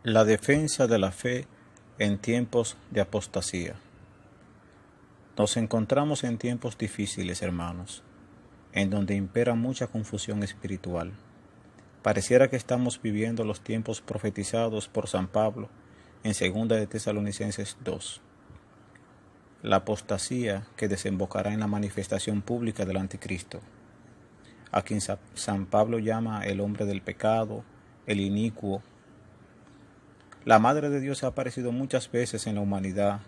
La defensa de la fe en tiempos de apostasía. Nos encontramos en tiempos difíciles, hermanos, en donde impera mucha confusión espiritual. Pareciera que estamos viviendo los tiempos profetizados por San Pablo en 2 de Tesalonicenses 2. La apostasía que desembocará en la manifestación pública del anticristo, a quien San Pablo llama el hombre del pecado, el inicuo. La Madre de Dios ha aparecido muchas veces en la humanidad,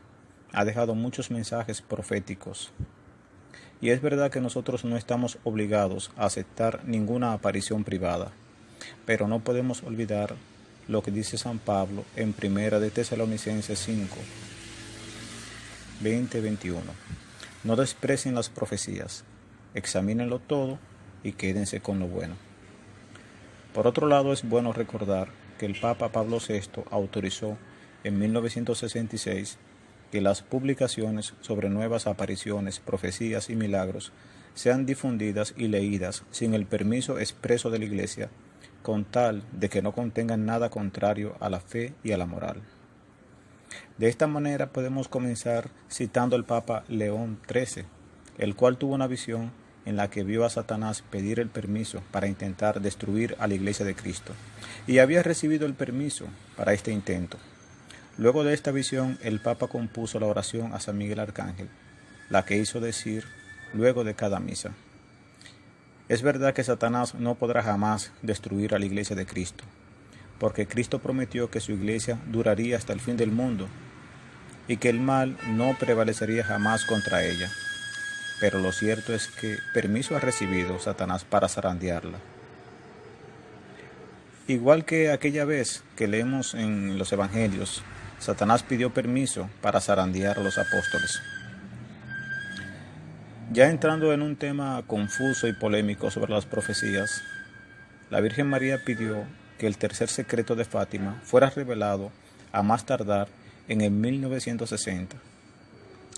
ha dejado muchos mensajes proféticos. Y es verdad que nosotros no estamos obligados a aceptar ninguna aparición privada, pero no podemos olvidar lo que dice San Pablo en 1 de Tesalonicenses 5, 20-21. No desprecien las profecías, examínenlo todo y quédense con lo bueno. Por otro lado, es bueno recordar que el Papa Pablo VI autorizó en 1966 que las publicaciones sobre nuevas apariciones, profecías y milagros sean difundidas y leídas sin el permiso expreso de la Iglesia, con tal de que no contengan nada contrario a la fe y a la moral. De esta manera podemos comenzar citando al Papa León XIII, el cual tuvo una visión en la que vio a Satanás pedir el permiso para intentar destruir a la Iglesia de Cristo, y había recibido el permiso para este intento. Luego de esta visión, el Papa compuso la oración a San Miguel Arcángel, la que hizo decir luego de cada misa. Es verdad que Satanás no podrá jamás destruir a la Iglesia de Cristo, porque Cristo prometió que su Iglesia duraría hasta el fin del mundo y que el mal no prevalecería jamás contra ella. Pero lo cierto es que permiso ha recibido Satanás para zarandearla. Igual que aquella vez que leemos en los Evangelios, Satanás pidió permiso para zarandear a los apóstoles. Ya entrando en un tema confuso y polémico sobre las profecías, la Virgen María pidió que el tercer secreto de Fátima fuera revelado a más tardar en el 1960,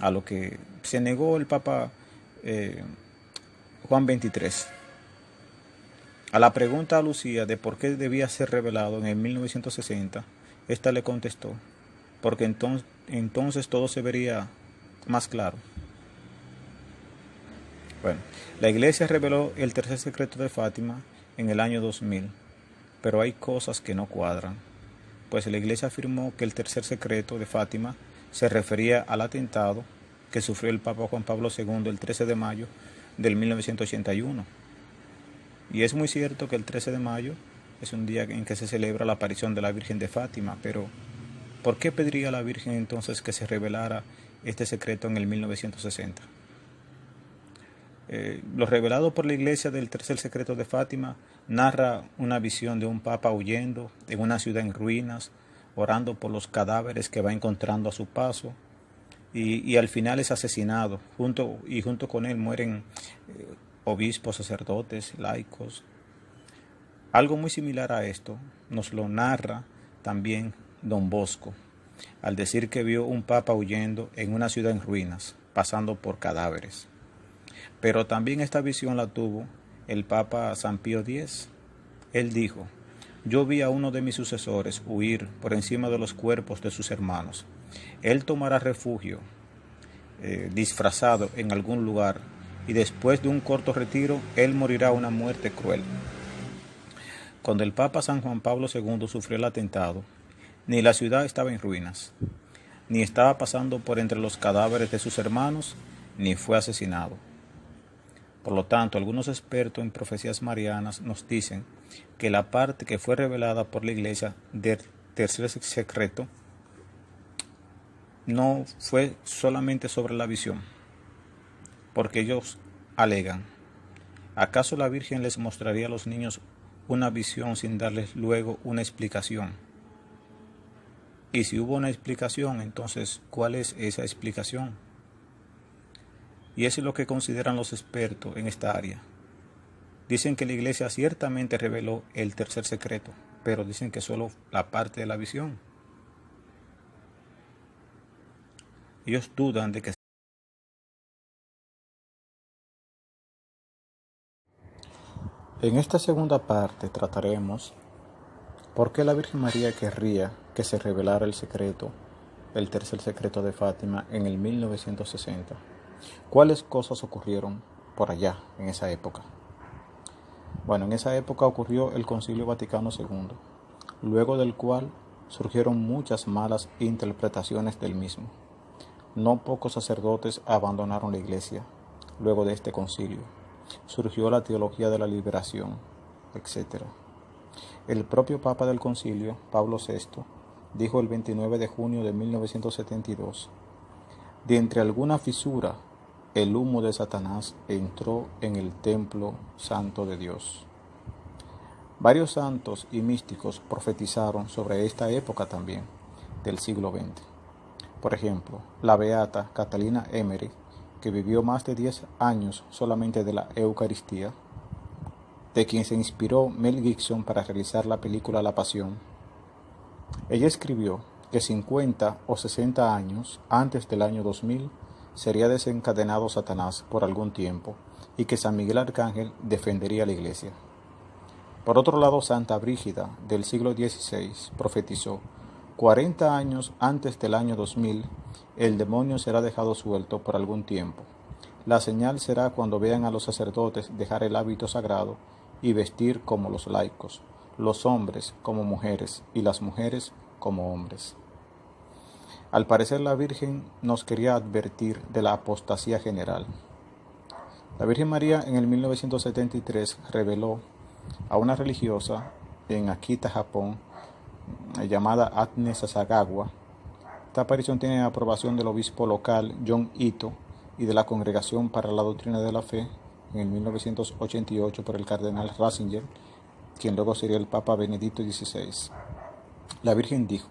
a lo que se negó el Papa Juan XXIII. A la pregunta a Lucía de por qué debía ser revelado en el 1960, ésta le contestó, porque entonces todo se vería más claro. Bueno, la Iglesia reveló el tercer secreto de Fátima en el año 2000, pero hay cosas que no cuadran, pues la Iglesia afirmó que el tercer secreto de Fátima se refería al atentado que sufrió el Papa Juan Pablo II el 13 de mayo del 1981. Y es muy cierto que el 13 de mayo es un día en que se celebra la aparición de la Virgen de Fátima, pero ¿por qué pediría la Virgen entonces que se revelara este secreto en el 1960? Lo revelado por la Iglesia del tercer secreto de Fátima narra una visión de un papa huyendo en una ciudad en ruinas, orando por los cadáveres que va encontrando a su paso, y al final es asesinado, junto con él mueren obispos, sacerdotes, laicos. Algo muy similar a esto nos lo narra también Don Bosco, al decir que vio un papa huyendo en una ciudad en ruinas, pasando por cadáveres. Pero también esta visión la tuvo el Papa San Pío X. Él dijo: yo vi a uno de mis sucesores huir por encima de los cuerpos de sus hermanos. Él tomará refugio disfrazado en algún lugar, y después de un corto retiro, él morirá una muerte cruel. Cuando el Papa San Juan Pablo II sufrió el atentado, ni la ciudad estaba en ruinas, ni estaba pasando por entre los cadáveres de sus hermanos, ni fue asesinado. Por lo tanto, algunos expertos en profecías marianas nos dicen que la parte que fue revelada por la Iglesia del tercer secreto no fue solamente sobre la visión, porque ellos alegan: ¿acaso la Virgen les mostraría a los niños una visión sin darles luego una explicación? Y si hubo una explicación, entonces, ¿cuál es esa explicación? Y eso es lo que consideran los expertos en esta área. Dicen que la Iglesia ciertamente reveló el tercer secreto, pero dicen que solo la parte de la visión. Ellos dudan de que... En esta segunda parte trataremos ¿Por qué la Virgen María querría que se revelara el secreto, el tercer secreto de Fátima, en el 1960? ¿Cuáles cosas ocurrieron por allá en esa época? Bueno, en esa época ocurrió el Concilio Vaticano II, luego del cual surgieron muchas malas interpretaciones del mismo. No pocos sacerdotes abandonaron la Iglesia luego de este concilio. Surgió la teología de la liberación, etc. El propio Papa del Concilio, Pablo VI, dijo el 29 de junio de 1972: de entre alguna fisura, el humo de Satanás entró en el templo santo de Dios. Varios santos y místicos profetizaron sobre esta época también, del siglo XX. Por ejemplo, la beata Catalina Emery, que vivió más de 10 años solamente de la Eucaristía, de quien se inspiró Mel Gibson para realizar la película La Pasión. Ella escribió que 50 o 60 años antes del año 2000 sería desencadenado Satanás por algún tiempo y que San Miguel Arcángel defendería la Iglesia. Por otro lado, Santa Brígida, del siglo XVI, profetizó: 40 años antes del año 2000, el demonio será dejado suelto por algún tiempo. La señal será cuando vean a los sacerdotes dejar el hábito sagrado y vestir como los laicos, los hombres como mujeres y las mujeres como hombres. Al parecer, la Virgen nos quería advertir de la apostasía general. La Virgen María en el 1973 reveló a una religiosa en Akita, Japón, llamada Agnes Sasagawa. Esta aparición tiene aprobación del obispo local John Ito y de la Congregación para la Doctrina de la Fe en el 1988 por el cardenal Ratzinger, quien luego sería el Papa Benedicto XVI. La Virgen dijo: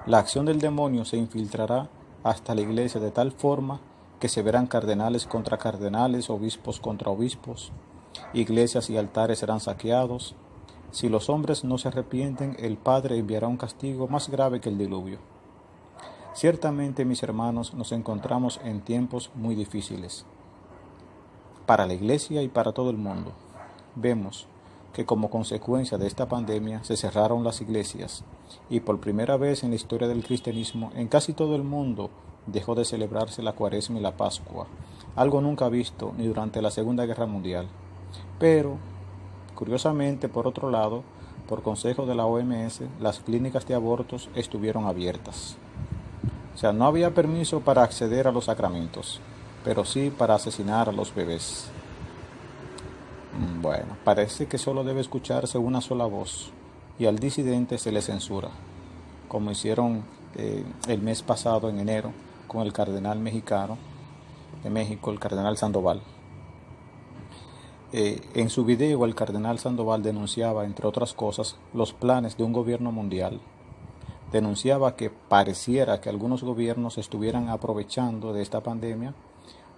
la acción del demonio se infiltrará hasta la Iglesia de tal forma que se verán cardenales contra cardenales, obispos contra obispos, iglesias y altares serán saqueados. Si los hombres no se arrepienten, el Padre enviará un castigo más grave que el diluvio. Ciertamente, mis hermanos, nos encontramos en tiempos muy difíciles para la Iglesia y para todo el mundo. Vemos que como consecuencia de esta pandemia se cerraron las iglesias y por primera vez en la historia del cristianismo en casi todo el mundo dejó de celebrarse la Cuaresma y la Pascua, algo nunca visto ni durante la Segunda Guerra Mundial. Pero, curiosamente, por otro lado, por consejo de la OMS, las clínicas de abortos estuvieron abiertas. O sea, no había permiso para acceder a los sacramentos, pero sí para asesinar a los bebés. Bueno, parece que solo debe escucharse una sola voz y al disidente se le censura, como hicieron el mes pasado, en enero, con el cardenal mexicano de México, el cardenal Sandoval. En su video, el cardenal Sandoval denunciaba, entre otras cosas, los planes de un gobierno mundial. Denunciaba que pareciera que algunos gobiernos estuvieran aprovechando de esta pandemia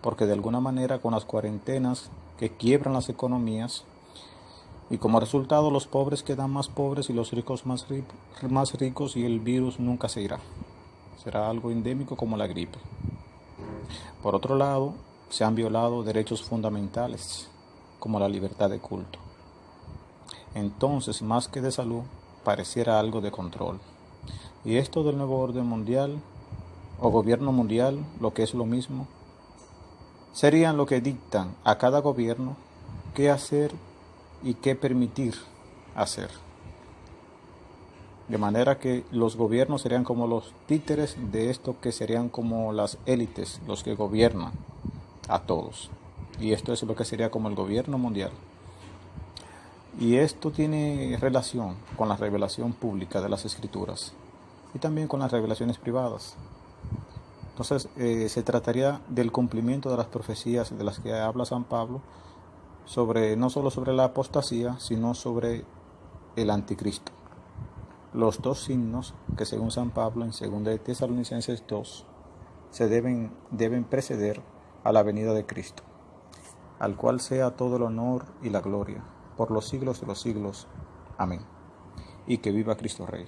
porque de alguna manera con las cuarentenas que quiebran las economías y como resultado los pobres quedan más pobres y los ricos más ricos y el virus nunca se irá. Será algo endémico como la gripe. Por otro lado, se han violado derechos fundamentales como la libertad de culto. Entonces, más que de salud, pareciera algo de control. Y esto del nuevo orden mundial o gobierno mundial, lo que es lo mismo, serían lo que dictan a cada gobierno qué hacer y qué permitir hacer. De manera que los gobiernos serían como los títeres de esto que serían como las élites, los que gobiernan a todos. Y esto es lo que sería como el gobierno mundial. Y esto tiene relación con la revelación pública de las Escrituras y también con las revelaciones privadas. Entonces, se trataría del cumplimiento de las profecías de las que habla San Pablo, no solo sobre la apostasía, sino sobre el anticristo. Los dos signos que según San Pablo en 2 de Tesalonicenses 2 deben preceder a la venida de Cristo, al cual sea todo el honor y la gloria por los siglos de los siglos. Amén. Y que viva Cristo Rey.